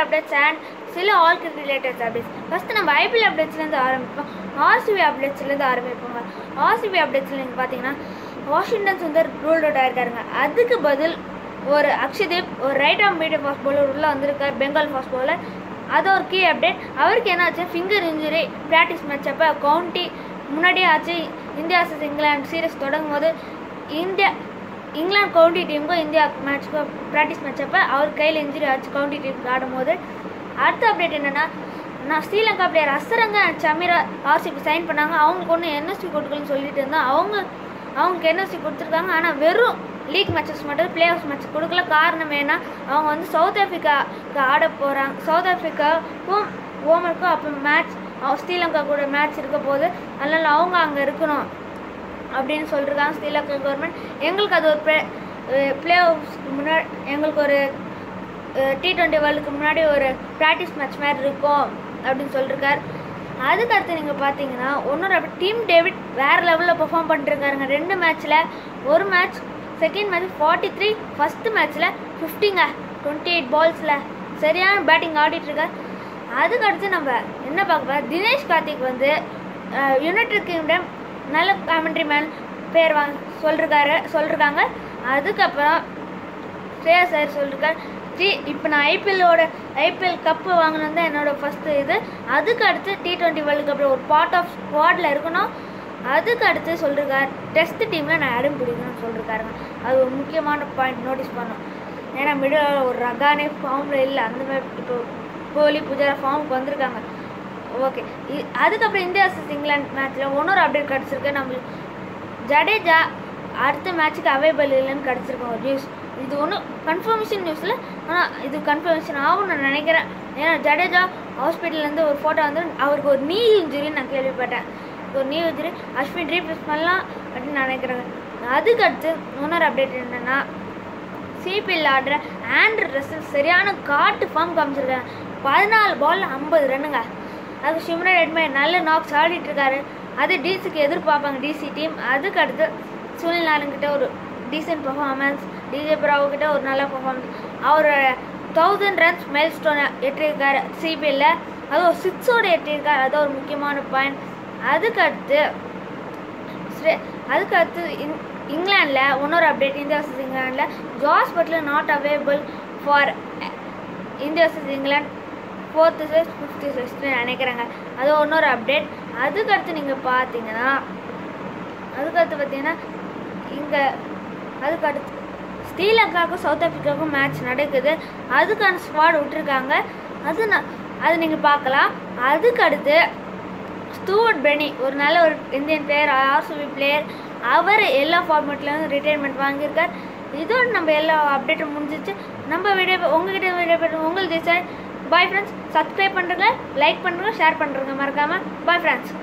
Updates and சில all cricket related updates. First நம்ம IPL அப்டேட்ஸ்லேருந்து ஆரம்பிப்போம். ஆர்சிபி அப்டேட்ஸ்லேருந்து ஆரம்பிப்போங்க. ஆர்சிபி அப்டேட்ஸில் நீங்கள் பார்த்தீங்கன்னா வாஷிங்டன் சுந்தர் ரூல்ட் அவுட் ஆயிருக்காருங்க. அதுக்கு பதில் ஒரு அக்ஷதீப் ஒரு right arm medium fast bowler உள்ளே வந்திருக்கார், பெங்கால் ஃபாஸ்ட் பவுலர். அது ஒரு கீ அப்டேட். அவருக்கு என்ன ஆச்சு, ஃபிங்கர் இன்ஜுரி. ப்ராக்டிஸ் மேட்ச் அப்போ கவுண்டி முன்னாடியே ஆச்சு. இந்தியா vs இங்கிலாந்து சீரிஸ் தொடங்கும் போது இங்கிலாந்து கவுண்டி டீமுக்கும் இந்தியா மேட்ச்சுக்கும் ப்ராக்டிஸ் மேட்ச் அப்போ அவர் கையில் இன்ஜுரி ஆச்சு கவுண்டி டீமுக்கு ஆடும்போது. அடுத்த அப்டேட் என்னென்னா, நான் Sri Lanka player Hasaranga and Chameera RCB sign பண்ணாங்க. அவங்களுக்கு ஒன்று என்எஸ்சி கொடுக்கலன்னு சொல்லிட்டு இருந்தால் அவங்களுக்கு என்எஸ்சி கொடுத்துருக்காங்க. ஆனால் வெறும் லீக் மேட்சஸ் மட்டும் பிளே ஆஃப் மேட்ச் கொடுக்கல. காரணம் ஏன்னா அவங்க வந்து சவுத் ஆஃப்ரிக்காவுக்கு ஆட போகிறாங்க. சவுத் ஆஃப்ரிக்காவுக்கும் ஓமனுக்கும் அப்போ மேட்ச் ஸ்ரீலங்கா கூட மேட்ச் இருக்க போது, அதனால் அவங்க அங்கே இருக்கணும் அப்படின்னு சொல்லியிருக்காங்க ஸ்ரீலங்கா கவர்மெண்ட். எங்களுக்கு அது ஒரு பிளே ஆஃப்ஸ்க்கு முன்னாடி எங்களுக்கு ஒரு T20 வேர்ல்டுக்கு முன்னாடி ஒரு ப்ராக்டிஸ் மேட்ச் மாதிரி இருக்கும் அப்படின்னு சொல்லியிருக்காரு. அதுக்கடுத்து நீங்கள் பார்த்தீங்கன்னா இன்னொரு அப்படி டீம் டேவிட் வேறு லெவலில் பெர்ஃபார்ம் பண்ணிட்டுருக்காருங்க. 2 மேட்ச்சில், ஒரு மேட்ச் செகண்ட் மேட்ச் 43, ஃபஸ்ட்டு மேட்ச்சில் 50ங்க, 28 பால்ஸில் சரியான பேட்டிங் ஆடிட்டுருக்கார். அதுக்கடுத்து நம்ம என்ன பார்க்க, தினேஷ் கார்த்திக் வந்து யுனைடெட் கிங்டம் நல்ல காமெண்ட்ரி மேன் பேர் சொல்லியிருக்காங்க. அதுக்கப்புறம் ஸ்ரேயஸ் ஐயர் சொல்லியிருக்காரு, இப்போ நான் ஐபிஎல் கப்பு வாங்கினது தான் என்னோட ஃபஸ்ட்டு இது. அதுக்கு அடுத்து T20 வேர்ல்டு கப்பில் ஒரு பார்ட் ஆஃப் ஸ்குவாடில் இருக்கணும். அதுக்கு அடுத்து சொல்லியிருக்காரு, டெஸ்ட் டீமில் நான் இடம் பிடிக்கணும்னு சொல்லியிருக்காருங்க. அது ஒரு முக்கியமான பாயிண்ட் நோட்டீஸ் பண்ணோம். ஏன்னா மிடில் ஒரு ரகானே ஃபார்மில் இல்லை, அந்த மாதிரி இப்போ கோலி புஜாரா ஃபார்முக்கு வந்திருக்காங்க. ஓகே, அதுக்கப்புறம் இந்தியா vs இங்கிலாந்து மேட்ச்சில் இன்னொரு அப்டேட் கிடச்சிருக்கு. நம்மளுக்கு ஜடேஜா அடுத்த மேட்ச்சுக்கு அவைலபிள் இல்லைன்னு கிடச்சிருக்கோம் ஒரு நியூஸ். இது ஒன்றும் கன்ஃபர்மேஷன் நியூஸில், ஆனால் இது கன்ஃபர்மேஷன் ஆகும்னு நான் நினைக்கிறேன். ஏன்னா ஜடேஜா ஹாஸ்பிட்டல்லேருந்து ஒரு ஃபோட்டோ வந்து அவருக்கு ஒரு நீ இன்ஜுரின்னு நான் கேள்விப்பட்டேன். ஒரு நீ இன்ஜுரி அஸ்வின் ரீப்ளேஸ் பண்ணலாம் அப்படின்னு நினைக்கிறேங்க. அதுக்கடுத்து இன்னொரு அப்டேட் என்னென்னா, சிபிஎல் ஆடுற ஆண்ட்ரூ ரசல் சரியான காட்டு ஃபார்ம் காமிச்சிருக்காங்க. 14 பாலில் 50 ரன்னுங்க. அது ஷிம்ரன் ரெட்மே நல்ல நாக்ஸ் ஆடிட்டுருக்காரு. அது டிசிக்கு எதிர்பார்ப்பாங்க டிசி டீம். அதுக்கடுத்து சுனில் நாராயண்கிட்ட ஒரு டீசென்ட் பர்ஃபார்மன்ஸ், டிஜே பிராவோக்கிட்ட ஒரு நல்ல பர்ஃபார்மன்ஸ். அவர் 1000 ரன்ஸ் மைல் ஸ்டோனை எட்டியிருக்காரு சிபிஎல்ல. அது ஒரு 6ஓட எட்டியிருக்காரு. அது ஒரு முக்கியமான பாயிண்ட். அதுக்கடுத்து இங்கிலாண்டில் இன்னொரு அப்டேட், இந்தியா vs இங்கிலாண்டில் Jos Buttler not available for India vs England 4th test 5th டெஸ்ட்னு நினைக்கிறாங்க. அது இன்னொரு அப்டேட். அதுக்கடுத்து நீங்கள் பார்த்தீங்கன்னா அதுக்கடுத்து ஸ்ரீலங்காவுக்கும் சவுத் ஆஃப்ரிக்காவுக்கும் மேட்ச் நடக்குது. அதுக்கான ஸ்குவாட் விட்டுருக்காங்க. அது நீங்கள் பார்க்கலாம். அதுக்கடுத்து ஸ்டூவர்ட் பெனி ஒரு நல்ல ஒரு இந்தியன் பிளேயர், ஆர்சிபி பிளேயர். அவர் எல்லா ஃபார்மேட்லேருந்து ரிட்டையர்மெண்ட் வாங்கியிருக்கார். இதோட நம்ம எல்லா அப்டேட்டும் முடிஞ்சிச்சு. நம்ம உங்ககிட்ட வீடியோ உங்களுக்கு பாய் ஃப்ரெண்ட்ஸ். சப்ஸ்கிரைப் பண்ணுறங்க, லைக் பண்ணுறங்க, ஷேர் பண்ணுறங்க மறக்காமல். Bye friends.